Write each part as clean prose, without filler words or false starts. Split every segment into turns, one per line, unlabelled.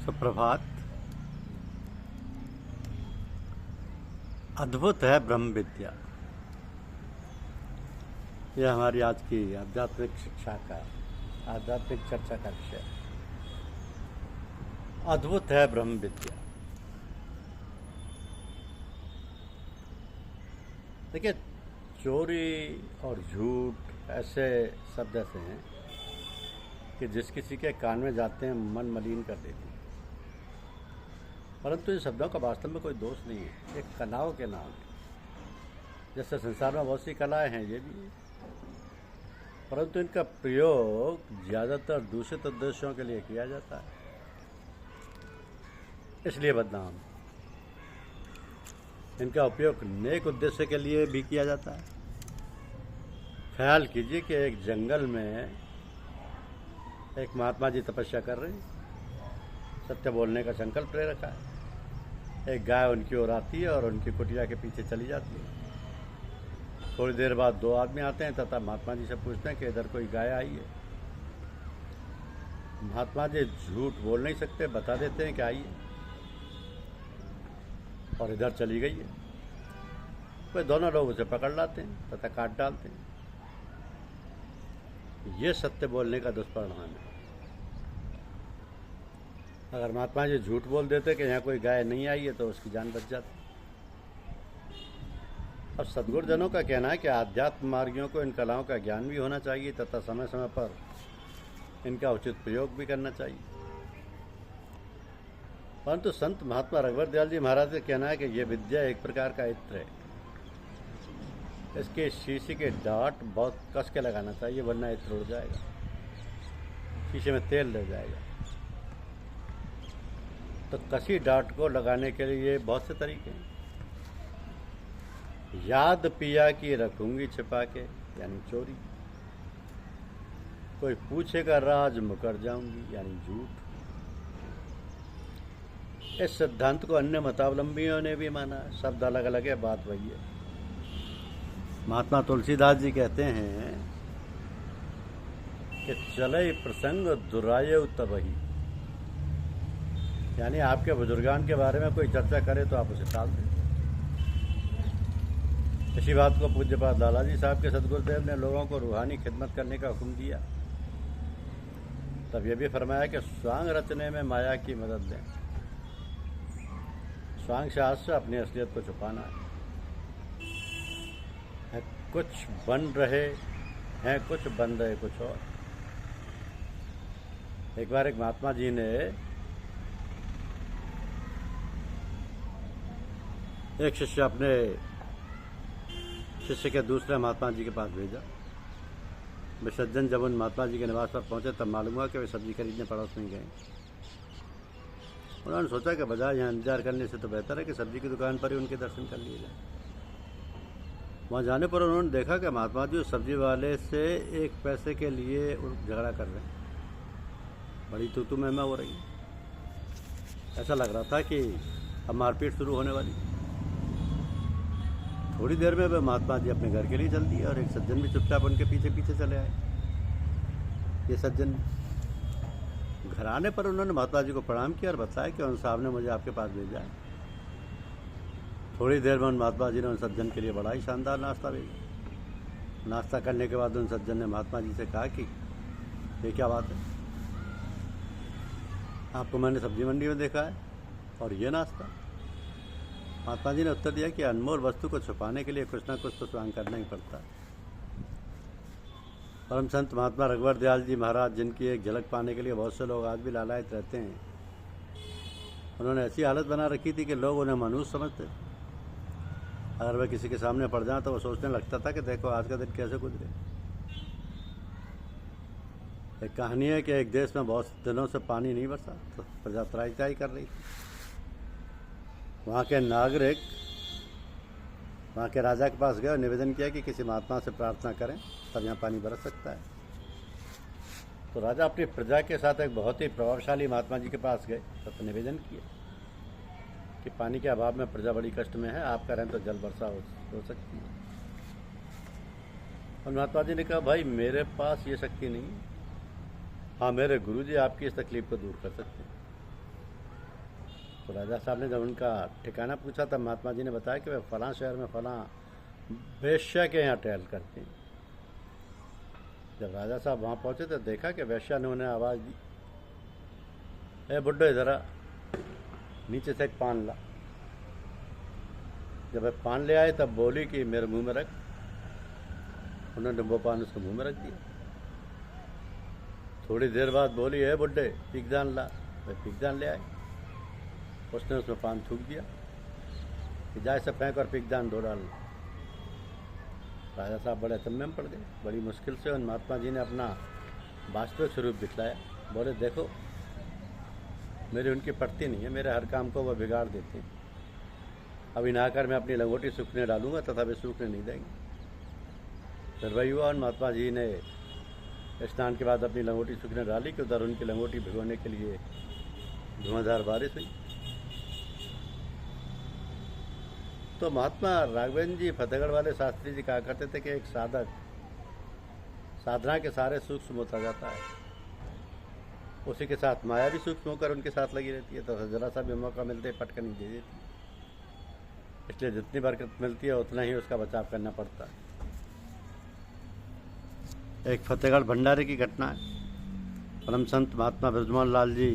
सुप्रभात। अद्भुत है ब्रह्म विद्या। यह हमारी आज की आध्यात्मिक शिक्षा का, आध्यात्मिक चर्चा का विषय। अद्भुत है ब्रह्म विद्या। देखिए, चोरी और झूठ ऐसे शब्द ऐसे हैं कि जिस किसी के कान में जाते हैं मन मलिन कर देते हैं, परंतु इन शब्दों का वास्तव में कोई दोष नहीं है। एक कलाओं के नाम है। जैसे संसार में बहुत सी कलाएं हैं, ये भी है, परंतु इनका प्रयोग ज़्यादातर दूषित उद्देश्यों के लिए किया जाता है, इसलिए बदनाम। इनका उपयोग नेक उद्देश्य के लिए भी किया जाता है। ख्याल कीजिए कि एक जंगल में एक महात्मा जी तपस्या कर रहे हैं, सत्य बोलने का संकल्प ले रखा है। एक गाय उनकी ओर आती है और उनकी कुटिया के पीछे चली जाती है। थोड़ी देर बाद दो आदमी आते हैं तथा महात्मा जी से पूछते हैं कि इधर कोई गाय आई है। महात्मा जी झूठ बोल नहीं सकते, बता देते हैं कि आई है और इधर चली गई है। वे दोनों लोग उसे पकड़ लाते हैं तथा काट डालते हैं। ये सत्य बोलने का दुष्परिणाम है। अगर महात्मा जी झूठ बोल देते कि यहाँ कोई गाय नहीं आई है तो उसकी जान बच जाती। अब सद्गुरुजनों का कहना है कि आध्यात्म मार्गियों को इन कलाओं का ज्ञान भी होना चाहिए तथा समय समय पर इनका उचित प्रयोग भी करना चाहिए। परंतु संत महात्मा रघुवर दयाल जी महाराज का कहना है कि यह विद्या एक प्रकार का इत्र है। इसके शीशे के डाट बहुत कस के लगाना चाहिए, वरना इत्र उड़ जाएगा, शीशे में तेल लग जाएगा। तो कसी डाट को लगाने के लिए बहुत से तरीके हैं। याद पिया की रखूंगी छिपा के, यानी चोरी। कोई पूछेगा राज मुकर जाऊंगी, यानी झूठ। इस सिद्धांत को अन्य मतावलंबियों ने भी माना। शब्द अलग अलग है, बात वही है। महात्मा तुलसीदास जी कहते हैं कि चले प्रसंग दुरायु तबही, यानी आपके बुजुर्गान के बारे में कोई चर्चा करे तो आप उसे टाल दें। इसी बात को पूज्यपाद लाला जी साहब के सदगुरुदेव ने लोगों को रूहानी खिदमत करने का हुक्म दिया। तब यह भी फरमाया कि स्वांग रचने में माया की मदद लें। स्वांग शास्त्र से अपनी असलियत को छुपाना है। कुछ बन रहे हैं, कुछ बन रहे कुछ और। एक बार एक महात्मा जी ने एक शिष्य अपने शिष्य के दूसरे महात्मा जी के पास भेजा। वे सज्जन जब उन महात्मा जी के निवास पर पहुंचे तब मालूम हुआ कि वे सब्जी खरीदने पड़ोस में गए। उन्होंने सोचा कि बजाय यहाँ इंतजार करने से तो बेहतर है कि सब्जी की दुकान पर ही उनके दर्शन कर लिए जाए। वहाँ जाने पर उन्होंने देखा कि महात्मा जी उस सब्जी वाले से एक पैसे के लिए झगड़ा कर रहे हैं। बड़ी तू मैं हो रही। ऐसा लग रहा था कि अब मारपीट शुरू होने वाली। थोड़ी देर में वे महात्मा जी अपने घर के लिए चल दिए और एक सज्जन भी चुपचाप उनके पीछे पीछे चले आए। ये सज्जन घर आने पर उन्होंने महात्मा जी को प्रणाम किया और बताया कि उन साहब ने मुझे आपके पास भेजा है। थोड़ी देर में उन महात्मा जी ने उन सज्जन के लिए बड़ा ही शानदार नाश्ता भेजा। नाश्ता करने के बाद उन सज्जन ने महात्मा जी से कहा कि ये क्या बात है, आपको मैंने सब्जी मंडी में देखा है और ये नाश्ता। महात्मा जी ने उत्तर दिया कि अनमोल वस्तु को छुपाने के लिए कुछ ना कुछ तो स्वांग करना ही पड़ता है। परम संत महात्मा रघुवर दयाल जी महाराज, जिनकी एक झलक पाने के लिए बहुत से लोग आज भी लालायित रहते हैं, उन्होंने ऐसी हालत बना रखी थी कि लोग उन्हें मनुष्य समझते। अगर वह किसी के सामने पड़ जाए तो वो सोचने लगता था कि देखो आज का दिन कैसे गुजरे। एक कहानी है कि एक देश में बहुत दिनों से पानी नहीं बरसा, तो प्रजा त्राही कर रही थी। वहाँ के नागरिक वहाँ के राजा के पास गए और निवेदन किया कि किसी महात्मा से प्रार्थना करें तब यहाँ पानी बरस सकता है। तो राजा अपनी प्रजा के साथ एक बहुत ही प्रभावशाली महात्मा जी के पास गए तब निवेदन किया कि पानी के अभाव में प्रजा बड़ी कष्ट में है, आप करें तो जल वर्षा हो सकती है। और महात्मा जी ने कहा, भाई मेरे पास ये शक्ति नहीं है, हाँ मेरे गुरुजी आपकी इस तकलीफ को दूर कर सकते हैं। तो राजा साहब ने जब उनका ठिकाना पूछा तब महात्मा जी ने बताया कि वे फलां शहर में फलां वेश्या के यहाँ टहल करते हैं। जब राजा साहब वहाँ पहुँचे तो देखा कि वेश्या ने उन्हें आवाज़ दी, ए बुड्ढो इधर आ, नीचे से एक पान ला। जब वह पान ले आए तब बोली कि मेरे मुंह में रख। उन्होंने वो पान उसके मुंह में रख दिया। थोड़ी देर बाद बोली, ए बुड्ढे पिकदान ला। वह पिकदान ले आए। उसने उसमें पान थूक दिया कि जाए से फेंक और पिकदान दो डाल। राजा साहब बड़े तम्मे में पड़ गए। बड़ी मुश्किल से उन महात्मा जी ने अपना वास्तविक स्वरूप दिखलाया। बोले, देखो मेरी उनकी पड़ती नहीं है, मेरे हर काम को वह बिगाड़ देते हैं। अभी नहाकर मैं अपनी लंगोटी सूखने डालूंगा तथा वे सूखने नहीं देंगे। फिर वही हुआ, उन महात्मा जी ने स्नान के बाद अपनी लंगोटी सूखने डाली कि उधर उनकी लंगोटी भिगोने के लिए धुआंधार बारिश हुई। तो महात्मा राघवेंद्र जी फतेहगढ़ वाले शास्त्री जी कहा करते थे कि एक साधक साधना के सारे सूक्ष्म होता जाता है, उसी के साथ माया भी सूक्ष्म होकर उनके साथ लगी रहती है। तो जरा सा भी मौका मिलते पटकन नहीं दे देती। इसलिए जितनी बरकत मिलती है उतना ही उसका बचाव करना पड़ता है। एक फतेहगढ़ भंडारे की घटना है। परम संत महात्मा ब्रजमोहन लाल जी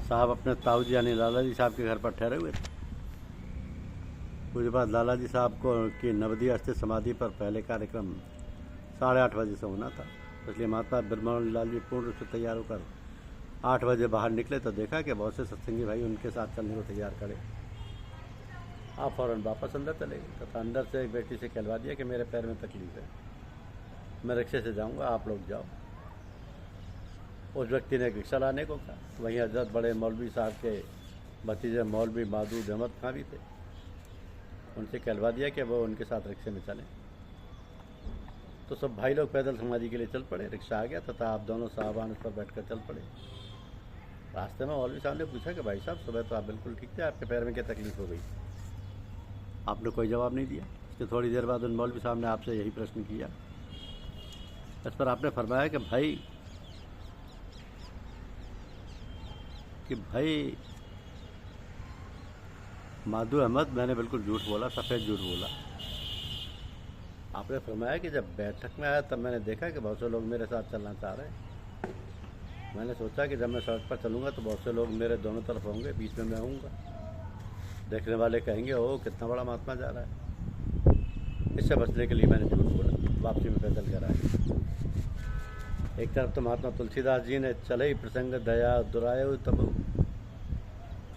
साहब अपने ताऊ जी यानी लाला जी साहब के घर पर ठहरे हुए थे। उसके बाद लाला जी साहब को की नवदीय स्थित समाधि पर पहले कार्यक्रम 8:30 बजे से होना था। इसलिए महात्मा ब्रजमोहन लाल जी पूर्ण रूप से तैयार होकर 8 बजे बाहर निकले तो देखा कि बहुत से सत्संगी भाई उनके साथ चलने को तैयार खड़े। आप फ़ौरन वापस अंदर चले गए तथा अंदर से एक व्यक्ति से कहलवा दिया कि मेरे पैर में तकलीफ है, मैं रिक्शे से जाऊंगा, आप लोग जाओ। उस व्यक्ति ने एक रिक्शा लाने को कहा। वहीं हजरत बड़े मौलवी साहब के भतीजे मौलवी मादूद अहमद खां भी थे। उनसे कहलवा दिया कि वो उनके साथ रिक्शे में चलें। तो सब भाई लोग पैदल समाधि के लिए चल पड़े। रिक्शा आ गया तथा आप दोनों साहबान उस पर बैठकर चल पड़े। रास्ते में मौलवी साहब ने पूछा कि भाई साहब सुबह तो आप बिल्कुल ठीक थे, आपके पैर में क्या तकलीफ हो गई? आपने कोई जवाब नहीं दिया। इसके थोड़ी देर बाद उन मौलवी साहब ने आपसे यही प्रश्न किया। इस पर आपने फरमाया कि भाई मादू अहमद, मैंने बिल्कुल झूठ बोला, सफ़ेद झूठ बोला। आपने फरमाया कि जब बैठक में आया तब मैंने देखा कि बहुत से लोग मेरे साथ चलना चाह रहे हैं। मैंने सोचा कि जब मैं सड़क पर चलूँगा तो बहुत से लोग मेरे दोनों तरफ होंगे, बीच में मैं होऊंगा। देखने वाले कहेंगे, ओह कितना बड़ा महात्मा जा रहा है। इससे बचने के लिए मैंने झूठ बोला, वापसी में पैदल कर आया। एक तरफ तो महात्मा तुलसीदास जी ने चले ही प्रसंग दया दुरायो तब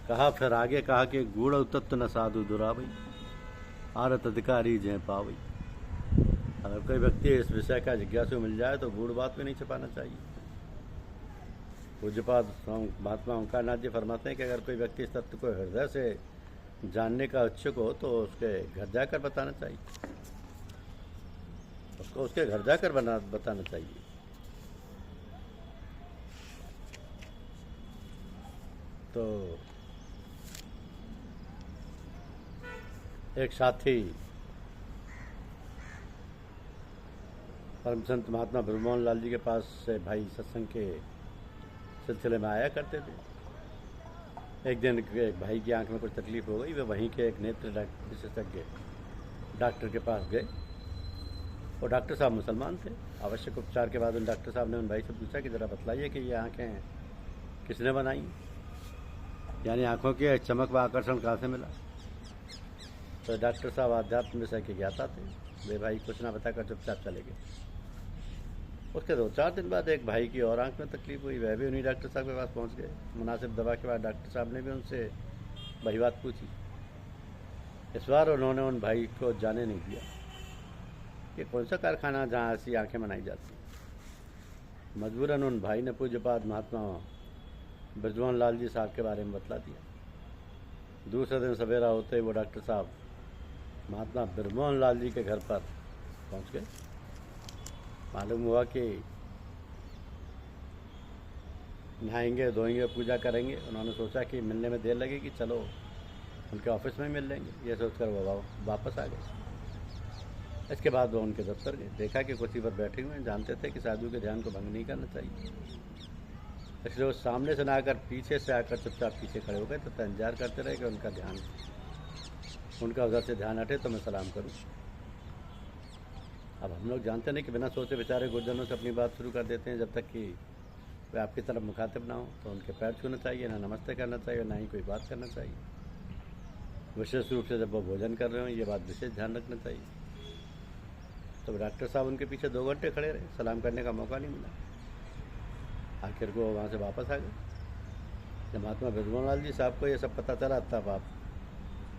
कहा, फिर आगे कहा कि गूढ़ तत्व न साधु दुरावई आरत अधिकारी जय पावई। अगर कोई व्यक्ति इस विषय का जिज्ञासु मिल जाए तो गूढ़ बात भी नहीं छिपाना चाहिए। पूज्यपाद महात्मा ओंकारनाथ जी फरमाते हैं कि अगर कोई व्यक्ति इस तत्व को हृदय से जानने का इच्छुक हो तो उसके घर जाकर बताना चाहिए, उसको उसके घर जाकर बताना चाहिए। तो एक साथी परम संत महात्मा ब्रजमोहन लाल जी के पास से भाई सत्संग के सिलसिले में आया करते थे। एक दिन एक भाई की आंख में कुछ तकलीफ हो गई। वे वहीं के एक नेत्र विशेषज्ञ डॉक्टर के पास गए। वो डॉक्टर साहब मुसलमान थे। आवश्यक उपचार के बाद उन डॉक्टर साहब ने उन भाई से पूछा कि ज़रा बतलाइए कि ये आँखें किसने बनाई, यानी आँखों के चमक व आकर्षण कहाँ से मिला। तो डॉक्टर साहब आध्यात्म विषय के ज्ञाता थे। वे भाई कुछ ना बताकर चुपचाप चले गए। उसके 2-4 दिन बाद एक भाई की और आंख में तकलीफ हुई। वह भी उन्हीं डॉक्टर साहब के पास पहुंच गए। मुनासिब दवा के बाद डॉक्टर साहब ने भी उनसे वही बात पूछी। इस बार उन्होंने उन भाई को जाने नहीं दिया कि कौन सा कारखाना जहाँ ऐसी आँखें बनाई जाती। मजबूरन उन भाई ने पूज्यपाद महात्मा ब्रजमोहन लाल जी साहब के बारे में बतला दिया। दूसरे दिन सवेरा होते ही वो डॉक्टर साहब महात्मा ब्रजमोहन लाल जी के घर पर पहुंच गए। मालूम हुआ कि नहाएंगे धोएंगे पूजा करेंगे। उन्होंने सोचा कि मिलने में देर लगेगी, चलो उनके ऑफिस में मिल लेंगे। ये सोचकर वो वापस आ गए। इसके बाद वो उनके दफ्तर गए। देखा कि कुर्सी पर बैठे हुए हैं। जानते थे कि साधु के ध्यान को भंग नहीं करना चाहिए। इसलिए वो सामने से ना आकर पीछे से आकर चुपचाप पीछे खड़े हो गए, तो इंतजार करते रहे कि उनका उधर से ध्यान हटे तो मैं सलाम करूं। अब हम लोग जानते नहीं कि बिना सोचे बेचारे गुरजनों से अपनी बात शुरू कर देते हैं। जब तक कि वे आपकी तरफ मुखातिब ना हो तो उनके पैर छूना चाहिए, ना नमस्ते करना चाहिए, ना ही कोई बात करना चाहिए। विशेष रूप से जब वो भोजन कर रहे हो, ये बात विशेष ध्यान रखना चाहिए। तो डॉक्टर साहब उनके पीछे 2 घंटे खड़े रहे, सलाम करने का मौका नहीं मिला। आखिर को वहाँ से वापस आ गए। जब महात्मा बिरजूलाल जी साहब को ये सब पता चला, तब आप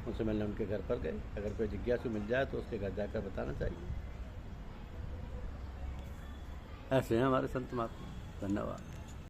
उनसे मिलने उनके घर पर गए। अगर कोई जिज्ञासु मिल जाए तो उसके घर जाकर बताना चाहिए। ऐसे हैं हमारे संत महात्मा। धन्यवाद।